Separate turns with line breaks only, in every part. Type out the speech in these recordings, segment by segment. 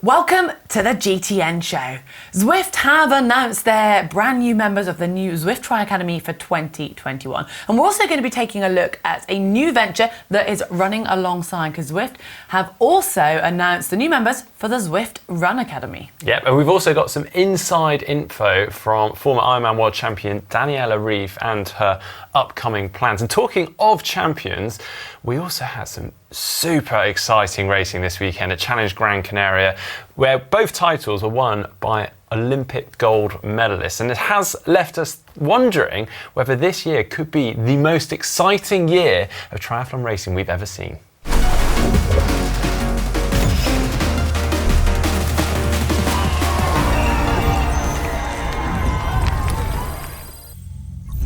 Welcome to the GTN show. Zwift have announced their brand new members of the new Zwift Tri Academy for 2021. And we're also going to be taking a look at a new venture that is running alongside, because Zwift have also announced the new members for the Zwift Run Academy.
Yep, and we've also got some inside info from former Ironman World Champion Daniela Ryf and her upcoming plans. And talking of champions, we also had some super exciting racing this weekend at Challenge Gran Canaria, where both titles were won by Olympic gold medalists. And it has left us wondering whether this year could be the most exciting year of triathlon racing we've ever seen.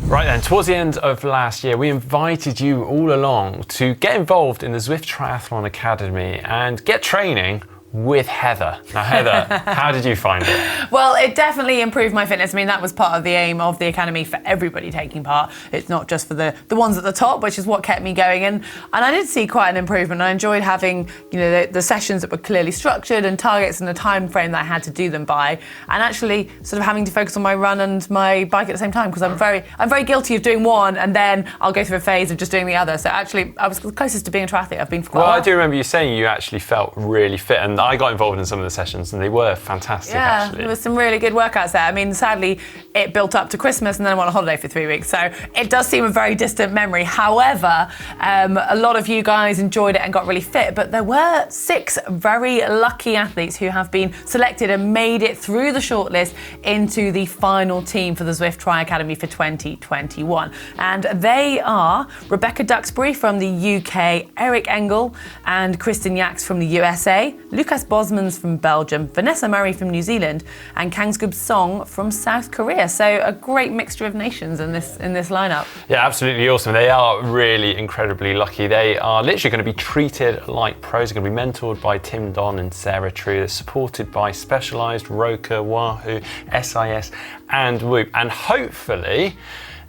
Right then, towards the end of last year, we invited you all along to get involved in the Zwift Triathlon Academy and get training with Heather. Now, Heather, how did you find it?
Well, it definitely improved my fitness. I mean, that was part of the aim of the Academy, for everybody taking part. It's not just for the ones at the top, which is what kept me going. And I did see quite an improvement. I enjoyed having, the sessions that were clearly structured and targets and the time frame that I had to do them by, and actually sort of having to focus on my run and my bike at the same time, because I'm very guilty of doing one and then I'll go through a phase of just doing the other. So actually, I was the closest to being a triathlete I've been for quite a while.
Well, I do remember you saying you actually felt really fit, and I got involved in some of the sessions and they were fantastic, actually.
There was some really good workouts there. I mean, sadly, it built up to Christmas and then I went on holiday for 3 weeks. So it does seem a very distant memory. However, a lot of you guys enjoyed it and got really fit, but there were 6 very lucky athletes who have been selected and made it through the shortlist into the final team for the Zwift Tri Academy for 2021. And they are Rebecca Duxbury from the UK, Eric Engel and Kristen Yax from the USA, Lucas Bosmans from Belgium, Vanessa Murray from New Zealand, and Kangskub Song from South Korea. So a great mixture of nations in this lineup.
Yeah, absolutely awesome. They are really incredibly lucky. They are literally going to be treated like pros. They're going to be mentored by Tim Don and Sarah True. They're supported by Specialized, Roka, Wahoo, SIS, and Whoop. And hopefully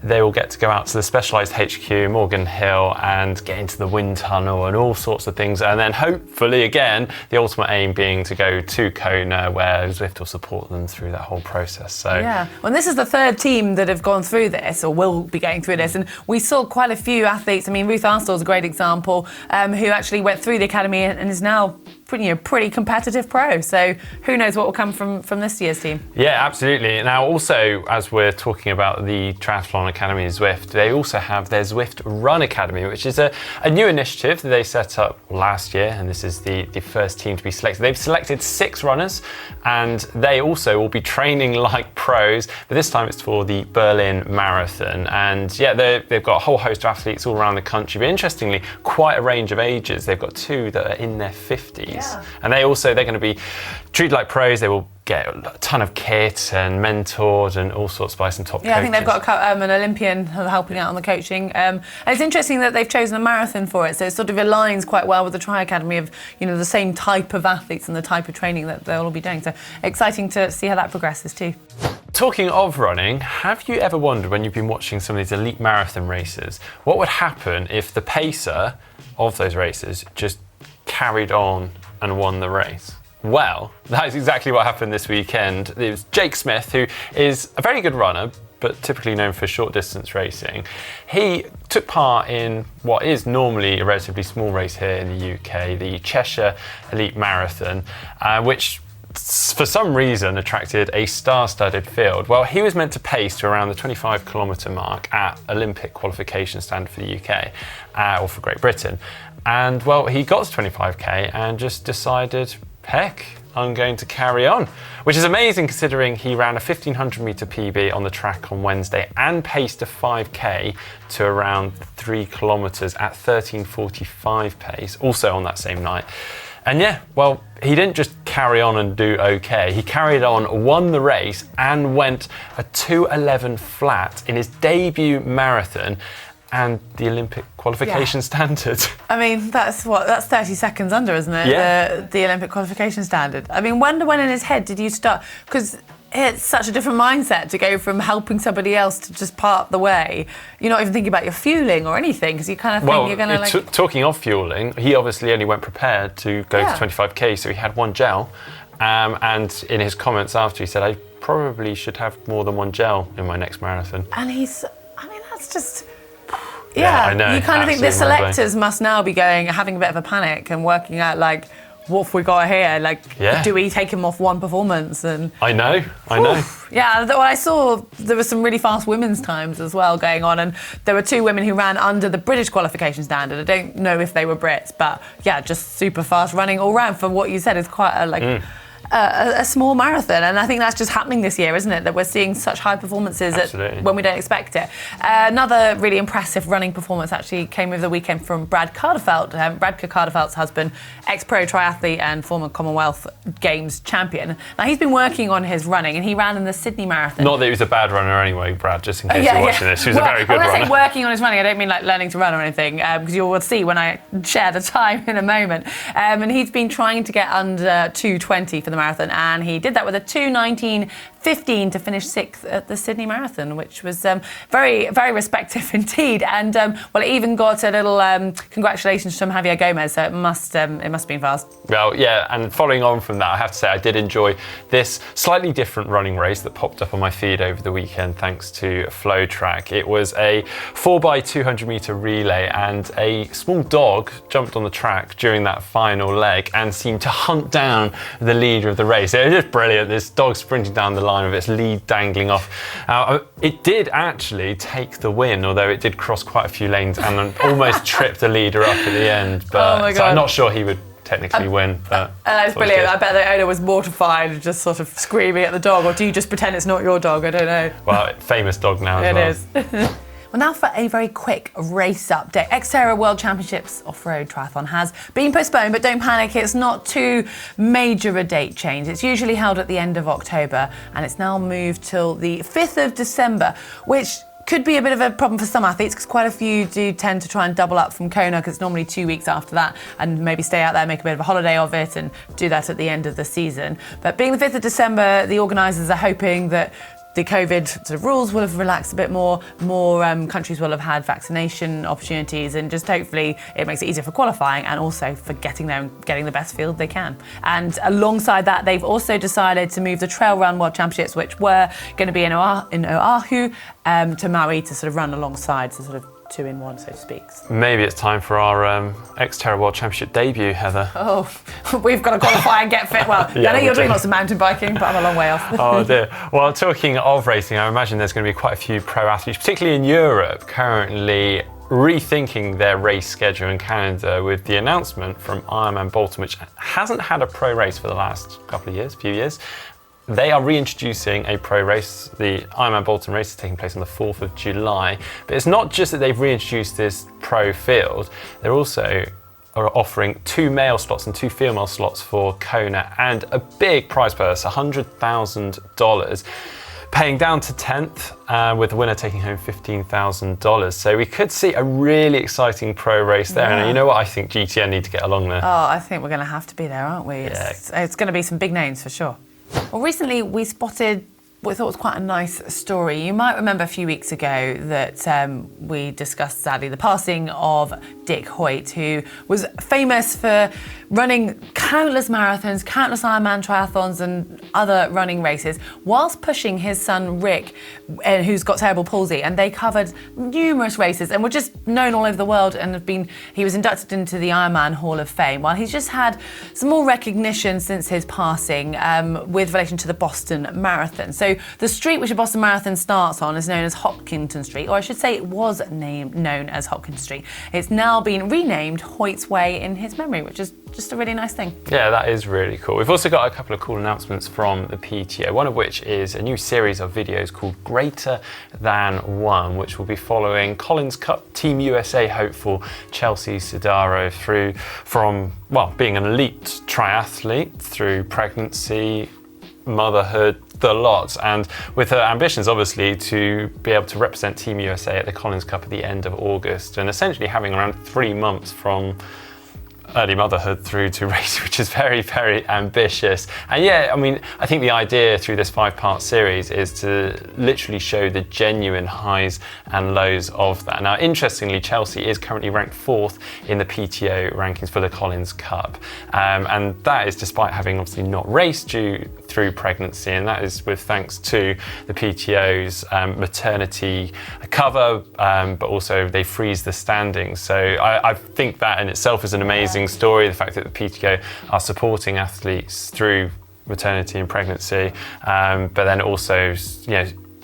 they will get to go out to the Specialized HQ, Morgan Hill, and get into the wind tunnel and all sorts of things. And then hopefully, again, the ultimate aim being to go to Kona, where Zwift will support them through that whole process. So
yeah, well, this is the 3rd team that have gone through this, or will be going through this. And we saw quite a few athletes. I mean, Ruth Arsdale is a great example, who actually went through the academy and is now pretty competitive pro. So who knows what will come from this year's team?
Yeah, absolutely. Now, also, as we're talking about the Triathlon Academy Zwift, they also have their Zwift Run Academy, which is a new initiative that they set up last year, and this is the first team to be selected. They've selected 6 runners, and they also will be training like pros, but this time it's for the Berlin Marathon. And yeah, they've got a whole host of athletes all around the country, but interestingly, quite a range of ages. They've got 2 that are in their 50s. Yeah. And they're going to be treated like pros. They will get a ton of kit and mentored and all sorts by some top coaches.
I think they've got an Olympian helping out on the coaching. And it's interesting that they've chosen a marathon for it, so it sort of aligns quite well with the Tri Academy of, the same type of athletes and the type of training that they'll all be doing. So exciting to see how that progresses too.
Talking of running, have you ever wondered, when you've been watching some of these elite marathon races, what would happen if the pacer of those races just carried on and won the race? Well, that is exactly what happened this weekend. It was Jake Smith, who is a very good runner, but typically known for short distance racing. He took part in what is normally a relatively small race here in the UK, the Cheshire Elite Marathon, which for some reason attracted a star-studded field. Well, he was meant to pace to around the 25-kilometre mark at Olympic qualification standard for the UK, or for Great Britain. And well, he got to 25k and just decided, heck, I'm going to carry on, which is amazing considering he ran a 1500 metre PB on the track on Wednesday and paced a 5k to around 3 kilometres at 13:45 pace, also on that same night. And yeah, well, he didn't just carry on and do okay. He carried on, won the race, and went a 2:11 flat in his debut marathon and the Olympic qualification standard.
I mean, that's 30 seconds under, isn't it?
Yeah.
The Olympic qualification standard. I mean, when in his head did you start? Because it's such a different mindset to go from helping somebody else to just part the way. You're not even thinking about your fueling or anything, because you kind of think you're going to
talking of fueling, he obviously only went prepared to go to 25k, so he had one gel And in his comments after, he said, I probably should have more than one gel in my next marathon.
And that's just...
Yeah, I know.
You kind of think the
Absolutely
selectors must now be having a bit of a panic and working out, like, what have we got here? Like, do we take him off one performance? And
I know.
Yeah, well, I saw there were some really fast women's times as well going on, and there were 2 women who ran under the British qualification standard. I don't know if they were Brits, but yeah, just super fast running all round for what you said is quite a small marathon, and I think that's just happening this year, isn't it? That we're seeing such high performances when we don't expect it. Another really impressive running performance actually came over the weekend from Brad Carterfelt, Bradke Carterfelt's husband, ex-pro triathlete and former Commonwealth Games champion. Now he's been working on his running, and he ran in the Sydney Marathon.
Not that he was a bad runner anyway, Brad, just in case you're watching this. He was a very good runner.
When I say working on his running, I don't mean like learning to run or anything, because you will see when I share the time in a moment. And he's been trying to get under 2:20 for the marathon, and he did that with a 2:19.15 to finish 6th at the Sydney Marathon, which was very, very respective indeed. And well, it even got a little congratulations from Javier Gomez, so it must have been fast.
Well, yeah, and following on from that, I have to say I did enjoy this slightly different running race that popped up on my feed over the weekend thanks to FlowTrack. It was a 4x200 metre relay, and a small dog jumped on the track during that final leg and seemed to hunt down the leader of the race. It was just brilliant. This dog sprinting down the line with its lead dangling off. It did actually take the win, although it did cross quite a few lanes and almost tripped the leader up at the end. But so I'm not sure he would technically win. But
that's brilliant. I bet the owner was mortified, just sort of screaming at the dog. Or do you just pretend it's not your dog? I don't know.
Well, famous dog now as well.
It is. Well, now for a very quick race update. Xterra World Championships Off-Road Triathlon has been postponed, but don't panic, it's not too major a date change. It's usually held at the end of October, and it's now moved till the 5th of December, which could be a bit of a problem for some athletes, because quite a few do tend to try and double up from Kona, because it's normally 2 weeks after that, and maybe stay out there, make a bit of a holiday of it, and do that at the end of the season. But being the 5th of December, the organisers are hoping that the COVID sort of rules will have relaxed a bit more countries will have had vaccination opportunities, and just hopefully it makes it easier for qualifying and also for getting there and getting the best field they can. And alongside that, they've also decided to move the Trail Run World Championships, which were going to be in Oahu, to Maui, to sort of run alongside, so sort of 2 in 1, so to speak.
Maybe it's time for our Xterra World Championship debut, Heather.
Oh, we've got to qualify and get fit. Well, I know you're doing lots of mountain biking, but I'm a long way off.
Oh dear. Well, talking of racing, I imagine there's going to be quite a few pro athletes, particularly in Europe, currently rethinking their race schedule and calendar with the announcement from Ironman Bolton, which hasn't had a pro race for the last few years. They are reintroducing a pro race. The Ironman Bolton race is taking place on the 4th of July. But it's not just that they've reintroduced this pro field, they're also offering 2 male slots and 2 female slots for Kona, and a big prize purse, $100,000, paying down to 10th, with the winner taking home $15,000. So we could see a really exciting pro race there. And you know what? I think GTN need to get along there.
Oh, I think we're going to have to be there, aren't we?
Yeah.
It's going to be some big names for sure. Well, recently we spotted what I thought was quite a nice story. You might remember a few weeks ago that we discussed, sadly, the passing of Dick Hoyt, who was famous for running countless marathons, countless Ironman triathlons and other running races, whilst pushing his son Rick, who's got cerebral palsy, and they covered numerous races and were just known all over the world, and he was inducted into the Ironman Hall of Fame. While he's just had some more recognition since his passing with relation to the Boston Marathon. So the street which the Boston Marathon starts on is known as Hopkinton Street, or I should say it was known as Hopkinton Street. It's now been renamed Hoyt's Way in his memory, which is just a really nice thing. Yeah,
that is really cool. We've also got a couple of cool announcements from the PTO, one of which is a new series of videos called Greater Than One, which will be following Collins Cup Team USA hopeful Chelsea Sodaro from being an elite triathlete through pregnancy, motherhood, the lot, and with her ambitions obviously to be able to represent Team USA at the Collins Cup at the end of August, and essentially having around 3 months from early motherhood through to racing, which is very, very ambitious. And yeah, I mean, I think the idea through this 5-part series is to literally show the genuine highs and lows of that. Now, interestingly, Chelsea is currently ranked 4th in the PTO rankings for the Collins Cup. And that is despite having obviously not raced through pregnancy, and that is with thanks to the PTO's maternity cover, but also they freeze the standings. So I think that in itself is an amazing story, the fact that the PTO are supporting athletes through maternity and pregnancy, but then also,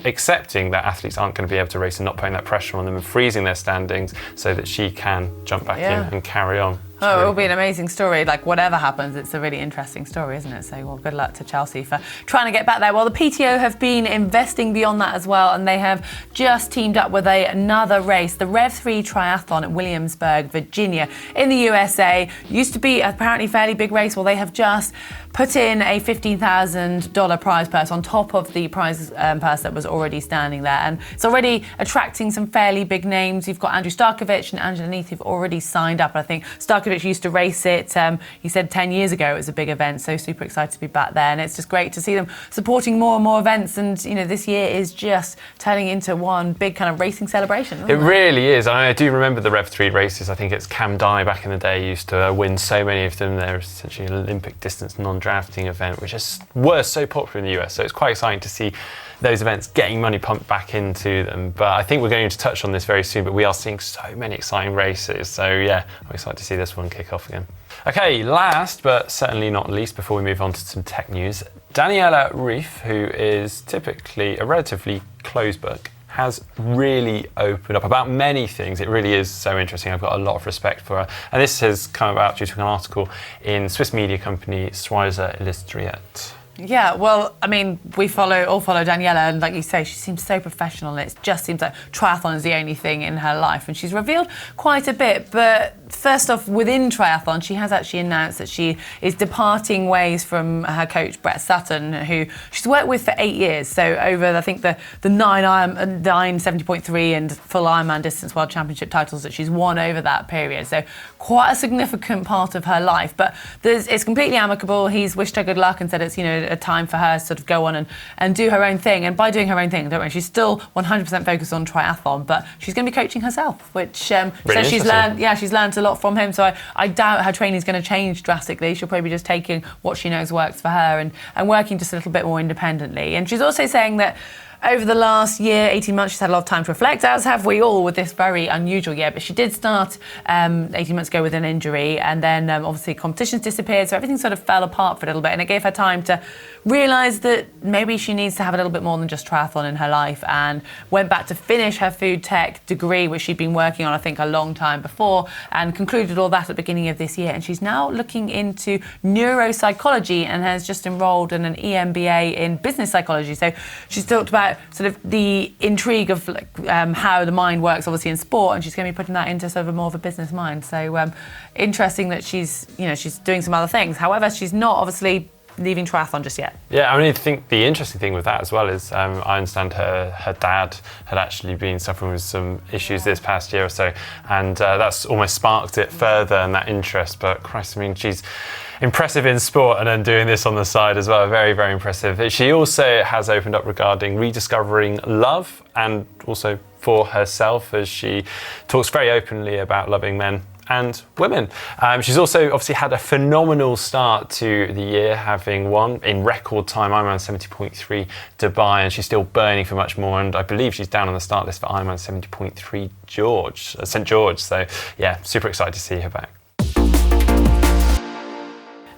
accepting that athletes aren't going to be able to race and not putting that pressure on them and freezing their standings so that she can jump back in and carry on.
Oh, it will be an amazing story. Like, whatever happens, it's a really interesting story, isn't it? So, well, good luck to Chelsea for trying to get back there. Well, the PTO have been investing beyond that as well, and they have just teamed up with another race, the Rev 3 Triathlon at Williamsburg, Virginia, in the USA. Used to be apparently a fairly big race. Well, they have just put in a $15,000 prize purse on top of the prize purse that was already standing there. And it's already attracting some fairly big names. You've got Andrew Starkovich and Angela Neath who've already signed up. I think Starkovich used to race it. He said 10 years ago it was a big event, so super excited to be back there. And it's just great to see them supporting more and more events. And, this year is just turning into one big kind of racing celebration.
It really is. I do remember the Rev 3 races. I think it's Cam Dye back in the day used to win so many of them. They're essentially an Olympic distance non-drafting event, which were so popular in the US. So it's quite exciting to see those events getting money pumped back into them. But I think we're going to touch on this very soon, but we are seeing so many exciting races. So yeah, I'm excited to see this one kick off again. Okay, last but certainly not least, before we move on to some tech news, Daniela Ryf, who is typically a relatively closed book, has really opened up about many things. It really is so interesting. I've got a lot of respect for her. And this has come about due to an article in Swiss media company Schweizer Illustriert.
Yeah, well, I mean, we all follow Daniela, and like you say, she seems so professional, and it just seems like triathlon is the only thing in her life, and she's revealed quite a bit. But first off, within triathlon, she has actually announced that she is departing ways from her coach, Brett Sutton, who she's worked with for 8 years. So over, I think, the 9 70.3 and full Ironman distance world championship titles that she's won over that period. So quite a significant part of her life. But it's completely amicable. He's wished her good luck and said it's, a time for her to sort of go on and do her own thing. And by doing her own thing, don't worry, she's still 100% focused on triathlon, but she's going to be coaching herself, which
really
she's learned a lot from him. So I doubt her training is going to change drastically. She'll probably be just taking what she knows works for her and working just a little bit more independently. And she's also saying that over the last year, 18 months, she's had a lot of time to reflect, as have we all with this very unusual year. But she did start 18 months ago with an injury, and then obviously competitions disappeared, so everything sort of fell apart for a little bit. And it gave her time to realise that maybe she needs to have a little bit more than just triathlon in her life, and went back to finish her food tech degree, which she'd been working on, I think, a long time before, and concluded all that at the beginning of this year. And she's now looking into neuropsychology and has just enrolled in an EMBA in business psychology. So she's talked about sort of the intrigue of how the mind works, obviously in sport, and she's going to be putting that into sort of more of a business mind. So interesting that she's doing some other things. However, she's not obviously leaving triathlon just yet.
Yeah, I mean, I think the interesting thing with that as well is I understand her dad had actually been suffering with some issues this past year or so, and that's almost sparked it further and that interest. But Christ, I mean, she's impressive in sport and then doing this on the side as well. Very, very impressive. She also has opened up regarding rediscovering love, and also for herself, as she talks very openly about loving men and women. She's also obviously had a phenomenal start to the year, having won in record time Ironman 70.3 Dubai, and she's still burning for much more, and I believe she's down on the start list for Ironman 70.3 St George. So yeah, super excited to see her back.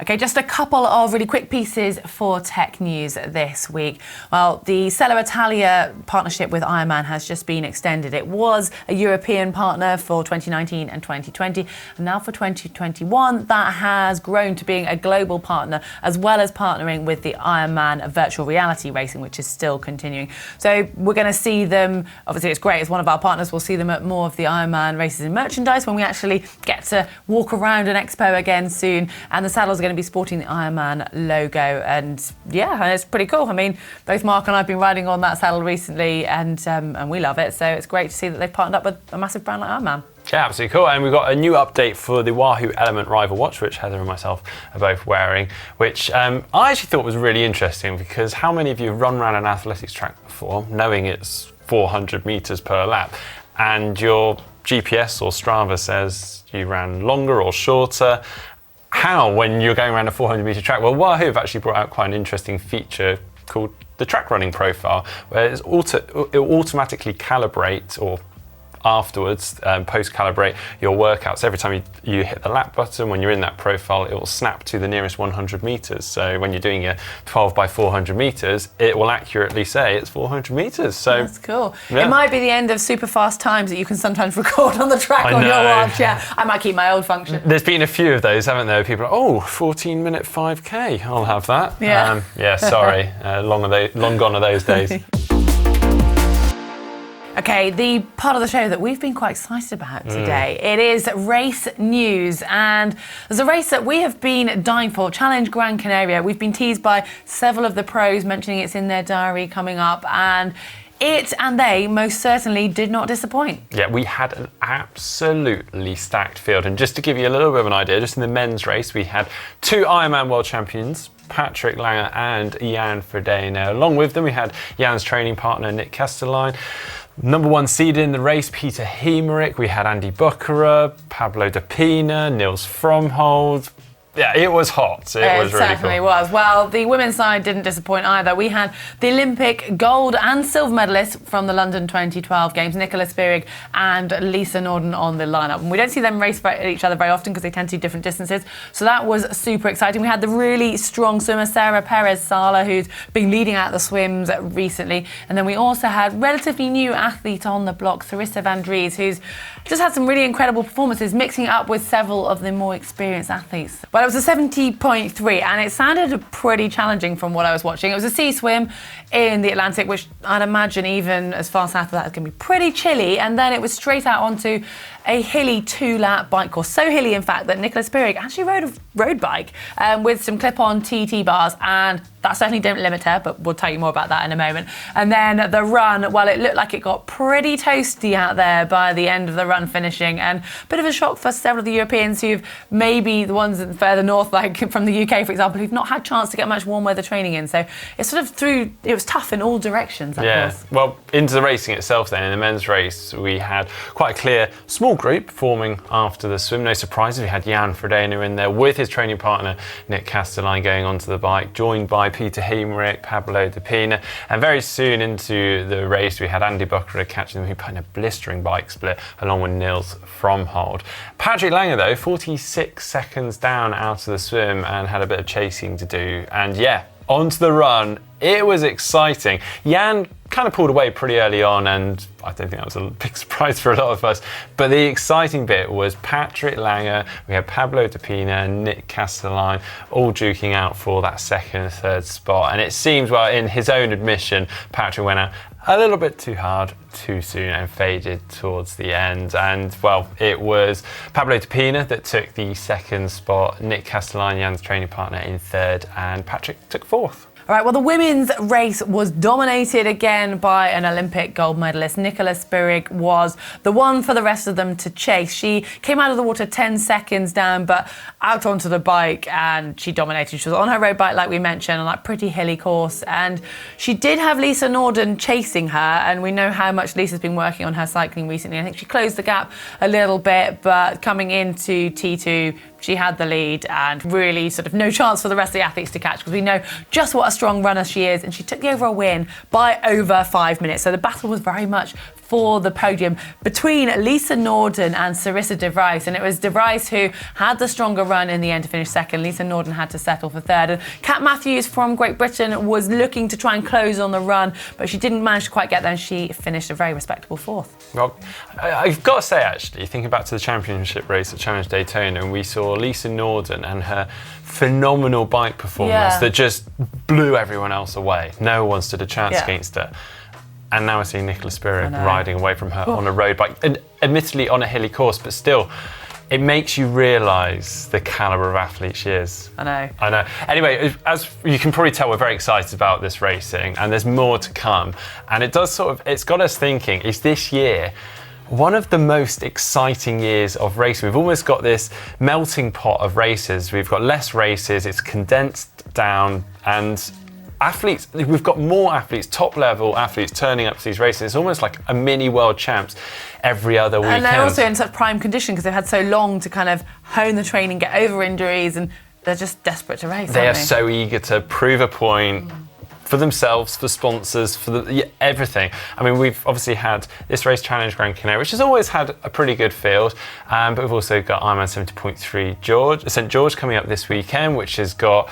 Okay, just a couple of really quick pieces for tech news this week. Well, the Selle Italia partnership with Ironman has just been extended. It was a European partner for 2019 and 2020, and now for 2021, that has grown to being a global partner, as well as partnering with the Ironman virtual reality racing, which is still continuing. So we're going to see them, obviously it's great, as one of our partners, we'll see them at more of the Ironman races in merchandise when we actually get to walk around an expo again soon, and the saddles are going to be sporting the Ironman logo, and yeah, it's pretty cool. I mean, both Mark and I have been riding on that saddle recently, and we love it, so it's great to see that they've partnered up with a massive brand like Ironman.
Yeah, absolutely cool. And we've got a new update for the Wahoo Element Rival watch, which Heather and myself are both wearing, which I actually thought was really interesting, because how many of you have run around an athletics track before, knowing it's 400 meters per lap, and your GPS or Strava says you ran longer or shorter? How, when you're going around a 400 meter track? Well, Wahoo have actually brought out quite an interesting feature called the track running profile, where it will automatically calibrate, or afterwards post-calibrate your workouts. Every time you hit the lap button, when you're in that profile, it will snap to the nearest 100 meters. So when you're doing your 12 by 400 meters, it will accurately say it's 400 meters. So
that's cool.
Yeah.
It might be the end of super fast times that you can sometimes record on the track on your watch. Yeah, I might keep my old function.
There's been a few of those, haven't there? People are, 14-minute 5K, I'll have that.
Yeah.
Sorry, long gone are those days.
Okay, the part of the show that we've been quite excited about today, it is race news, and there's a race that we have been dying for, Challenge Gran Canaria. We've been teased by several of the pros mentioning it's in their diary coming up, and it and they most certainly did not disappoint. Yeah,
we had an absolutely stacked field, and just to give you a little bit of an idea, just in the men's race, we had 2 Ironman world champions, Patrick Lange and Jan Frodeno. Along with them, we had Jan's training partner, Nick Kastelein. Number 1 seed in the race, Peter Heemerick. We had Andy Bucherer, Pablo de Pina, Niels Fromhold. Yeah, it was hot. It was really cool. It certainly
was. Well, the women's side didn't disappoint either. We had the Olympic gold and silver medalists from the London 2012 Games, Nicola Spirig and Lisa Norden on the lineup. And we don't see them race each other very often because they tend to do different distances. So that was super exciting. We had the really strong swimmer, Sarah Perez Sala, who's been leading out the swims recently. And then we also had relatively new athlete on the block, Sarissa Van Dries, who's just had some really incredible performances, mixing it up with several of the more experienced athletes. Well, it was a 70.3 and it sounded pretty challenging from what I was watching. It was a sea swim in the Atlantic, which I'd imagine even as far south as that is going to be pretty chilly. And then it was straight out onto a hilly 2-lap bike course. So hilly, in fact, that Nicola Spirig actually rode a road bike with some clip-on TT bars, and that certainly didn't limit her, but we'll tell you more about that in a moment. And then the run, well, it looked like it got pretty toasty out there by the end of the run finishing, and a bit of a shock for several of the Europeans who've maybe the ones further north, like from the UK, for example, who've not had a chance to get much warm weather training in. So it's sort of it was tough in all directions, that course.
Well, into the racing itself then, in the men's race, we had quite a clear small group forming after the swim. No surprises, we had Jan Frodeno in there with his training partner, Nick Kastelein, going onto the bike, joined by Peter Heemerick, Pablo de Pina, and very soon into the race we had Andy Bucherer catching them, who put in a blistering bike split along with Niels Fromhold. Patrick Lange though, 46 seconds down out of the swim and had a bit of chasing to do, and onto the run. It was exciting. Jan kind of pulled away pretty early on, and I don't think that was a big surprise for a lot of us. But the exciting bit was Patrick Lange, we had Pablo de Pina and Nick Kastelein all duking out for that second and third spot. And it seems, well, in his own admission, Patrick went out a little bit too hard, too soon, and faded towards the end. And, well, it was Pablo de Pina that took the second spot, Nick Kastelein, Jan's training partner, in third, and Patrick took fourth.
All right, well, the women's race was dominated again by an Olympic gold medalist. Nicola Spirig was the one for the rest of them to chase. She came out of the water 10 seconds down, but out onto the bike, and she dominated. She was on her road bike, like we mentioned, on that pretty hilly course. And she did have Lisa Norden chasing her, and we know how much Lisa's been working on her cycling recently. I think she closed the gap a little bit, but coming into T2, she had the lead, and really sort of no chance for the rest of the athletes to catch, because we know just what a strong runner she is, and she took the overall win by over 5 minutes. So the battle was very much for the podium between Lisa Norden and Sarissa de Vries, and it was de Vries who had the stronger run in the end to finish second. Lisa Norden had to settle for third, and Kat Matthews from Great Britain was looking to try and close on the run, but she didn't manage to quite get there, and she finished a very respectable fourth.
Well, I've got to say, actually, thinking back to the championship race at Challenge Daytona, and we saw Lisa Norden and her phenomenal bike performance that just blew everyone else away. No one stood a chance against her. And now we're seeing Nicola Spirig riding away from her on a road bike, and admittedly on a hilly course, but still, it makes you realise the calibre of athlete she is.
I
know. Anyway, as you can probably tell, we're very excited about this racing, and there's more to come. And it does it's got us thinking, is this year one of the most exciting years of racing. We've almost got this melting pot of races. We've got less races, it's condensed down, and athletes, we've got more athletes, top level athletes turning up to these races. It's almost like a mini world champs every other weekend.
And they're also in such prime condition because they've had so long to kind of hone the training, get over injuries, and they're just desperate to race.
They are so eager to prove a point for themselves, for sponsors, for everything. I mean, we've obviously had this Race Challenge Gran Canaria, which has always had a pretty good field, but we've also got Ironman 70.3 St George coming up this weekend, which has got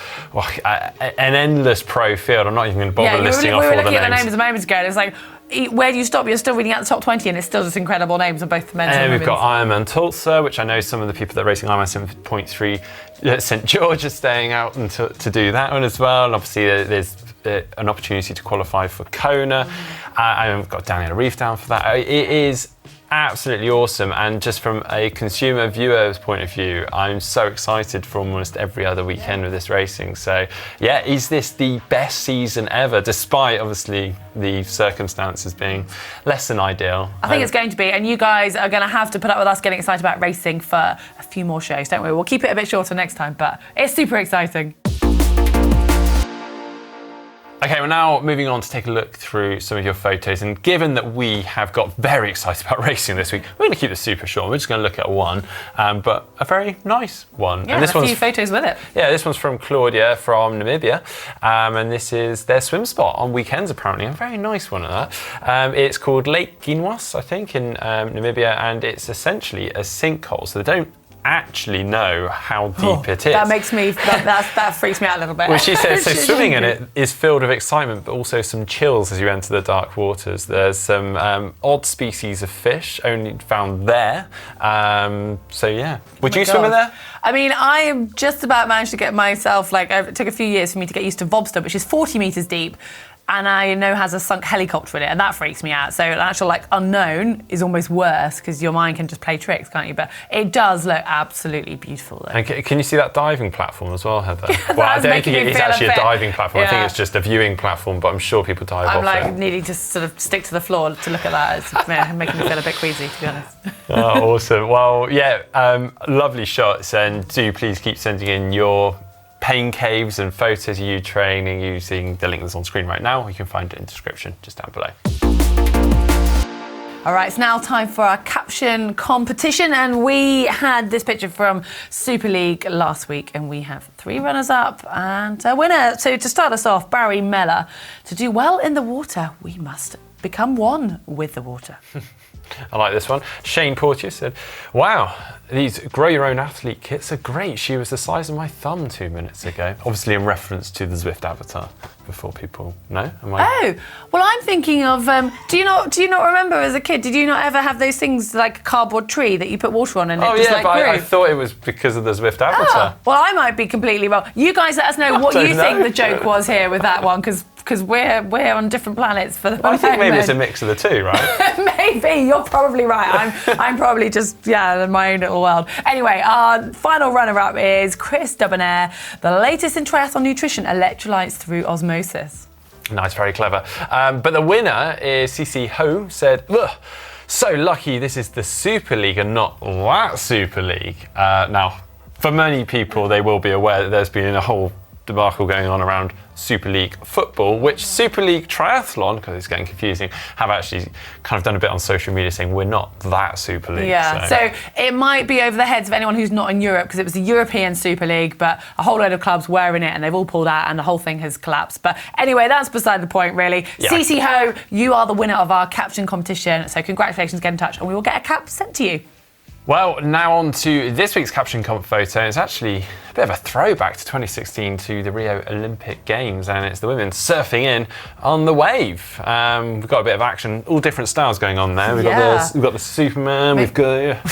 an endless pro field. I'm not even going to bother listing off all the names.
We were looking at the names a moment ago, and it's like, where do you stop? You're still reading out the top 20, and it's still just incredible names of both the men's and women's.
We've got Ironman Tulsa, which I know some of the people that are racing Ironman 7.3 St George are staying out and to do that one as well. And obviously there's an opportunity to qualify for Kona. And we've got Daniela Reef down for that. It is absolutely awesome, and just from a consumer viewer's point of view, I'm so excited for almost every other weekend of this racing. So yeah, is this the best season ever, despite obviously the circumstances being less than ideal?
I think it's going to be, and you guys are going to have to put up with us getting excited about racing for a few more shows, don't we? We'll keep it a bit shorter next time, but it's super exciting.
Okay, we're now moving on to take a look through some of your photos, and given that we have got very excited about racing this week, we're going to keep this super short. We're just going to look at one, but a very nice one.
Yeah, and this a few photos with it.
Yeah, this one's from Claudia from Namibia, and this is their swim spot on weekends apparently. A very nice one at that. It's called Lake Ginwas, I think, in Namibia, and it's essentially a sinkhole, so they don't actually know how deep it is.
That makes me, that freaks me out a little bit.
Well, she says, so swimming in it is filled with excitement, but also some chills as you enter the dark waters. There's some odd species of fish only found there. So yeah. Would you swim in there?
I mean, I just about managed to get myself, it took a few years for me to get used to Vobster, which is 40 metres deep. And I know has a sunk helicopter in it, and that freaks me out. So an actual unknown is almost worse because your mind can just play tricks, can't you? But it does look absolutely beautiful, though.
And can you see that diving platform as well, Heather? Well, I don't think it's actually a diving platform. Yeah. I think it's just a viewing platform, but I'm sure people dive off it.
I'm needing to sort of stick to the floor to look at that. It's making me feel a bit queasy, to be honest.
Oh, awesome. Well, yeah, lovely shots, and do please keep sending in your pain caves and photos of you training using the link that's on screen right now. You can find it in the description just down below.
All right, it's now time for our caption competition, and we had this picture from Super League last week, and we have 3 runners-up and a winner. So to start us off, Barry Meller. To do well in the water, we must become one with the water.
I like this one. Shane Porteous said, wow, these grow your own athlete kits are great. She was the size of my thumb 2 minutes ago. Obviously in reference to the Zwift avatar, before people know.
Oh, well, I'm thinking of, do you not remember as a kid, did you not ever have those things like a cardboard tree that you put water on and it just
but I thought it was because of the Zwift avatar.
Well, I might be completely wrong. You guys let us know what you think the joke was here with that one, because we're on different planets for the moment.
I think maybe it's a mix of the two, right?
Maybe, you're probably right. I'm probably just, in my own little world. Anyway, our final runner-up is Chris Debonair, the latest in triathlon nutrition, electrolytes through osmosis.
Nice, very clever. But the winner is CC Ho, said, ugh, so lucky this is the Super League and not that Super League. Now, for many people, they will be aware that there's been a whole debacle going on around Super League football, which Super League triathlon, because it's getting confusing, have actually kind of done a bit on social media saying we're not that Super League.
Yeah, so it might be over the heads of anyone who's not in Europe, because it was the European Super League, but a whole load of clubs were in it and they've all pulled out and the whole thing has collapsed. But anyway, that's beside the point, really. Yeah. CC Ho, you are the winner of our caption competition, so congratulations, get in touch and we will get a cap sent to you.
Well, now on to this week's caption comp photo. It's actually a bit of a throwback to 2016 to the Rio Olympic Games, and it's the women surfing in on the wave. We've got a bit of action, all different styles going on there. We've got the Superman, we've got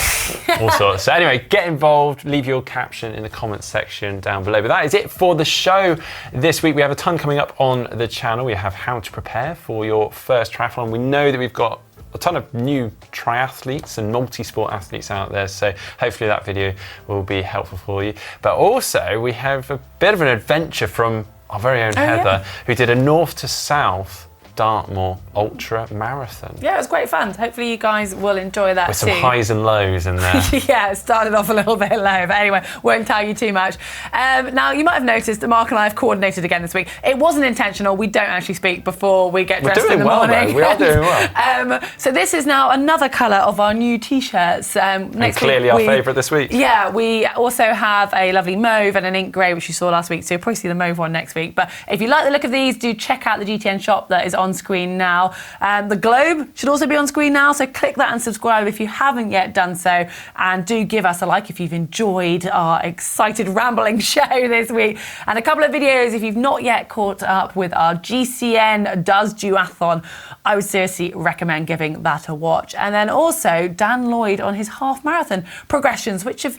all sorts. So anyway, get involved, leave your caption in the comments section down below. But that is it for the show this week. We have a ton coming up on the channel. We have how to prepare for your first triathlon. We know that we've got a ton of new triathletes and multi-sport athletes out there, so hopefully that video will be helpful for you. But also we have a bit of an adventure from our very own Heather, who did a north to south Dartmoor Ultra Marathon.
Yeah, it was great fun. Hopefully you guys will enjoy that
With
too.
some highs and lows in there.
Yeah, it started off a little bit low, but anyway, won't tell you too much. Now, you might have noticed that Mark and I have coordinated again this week. It wasn't intentional. We don't actually speak before we get dressed in the morning.
Though. We are doing well.
So this is now another colour of our new T-shirts.
And clearly our favourite this week.
Yeah, we also have a lovely mauve and an ink grey, which you saw last week, so you'll probably see the mauve one next week. But if you like the look of these, do check out the GTN shop that is on screen now. The globe should also be on screen now, so click that and subscribe if you haven't yet done so. And do give us a like if you've enjoyed our excited rambling show this week. And a couple of videos if you've not yet caught up with our GCN Does Duathlon. I would seriously recommend giving that a watch. And then also Dan Lloyd on his half marathon progressions, which have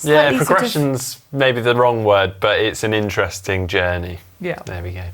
progression's maybe the wrong word, but it's an interesting journey.
Yeah.
There we go.